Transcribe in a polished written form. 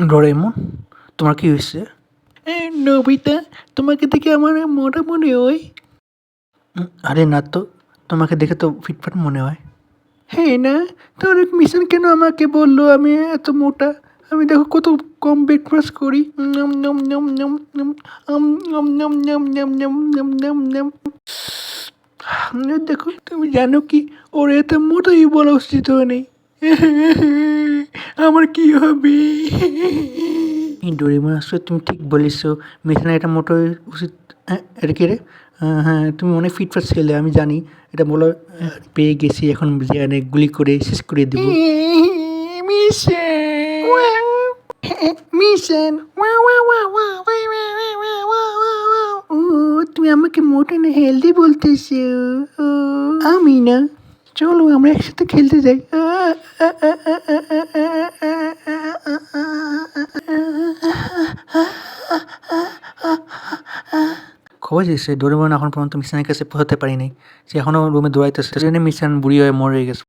Doraemon, তোমার কি হয়েছে? নোবিতা, তোমাকে দেখে আমার মোটা মনে হয়। আরে না তো, তোমাকে দেখে তো ফিটফাট মনে হয়। হ্যাঁ না, তাহলে মিশন কেন আমাকে বললো আমি এত মোটা? আমি দেখো কত কম ব্রেকফাস্ট করি। নম নম নম নম নম নম নম নম নম নম নম নম নম। দেখো, তুমি জানো কি, ওর এত মোটাই বলা উচিত হয়নি। আমার কি হবে? ডোরেমন, আসলে তুমি ঠিক বলেছ, মিশনে এটা মোটো উচিত। এটা কি রে? হ্যাঁ, তুমি অনেক ফিটফাট ছেলে, আমি জানি। এটা বলো, পেয়ে গেছি, এখন যে গুলি করে শেষ করে দেবো। মিশন, মিশন, ও, তুমি আমাকে মোটা না হেলদি বলতেছো? ও, আমি না। চলো আমরা একসাথে খেলতে যাই। খবর যে সে ডোরেমন এখন পর্যন্ত মিশনের কাছে পৌঁছাতে পারি নাই। সে এখনও রুমে দৌড়াইতেছে, ট্রেনে মিশন বুড়ি হয়ে মরে গেছে।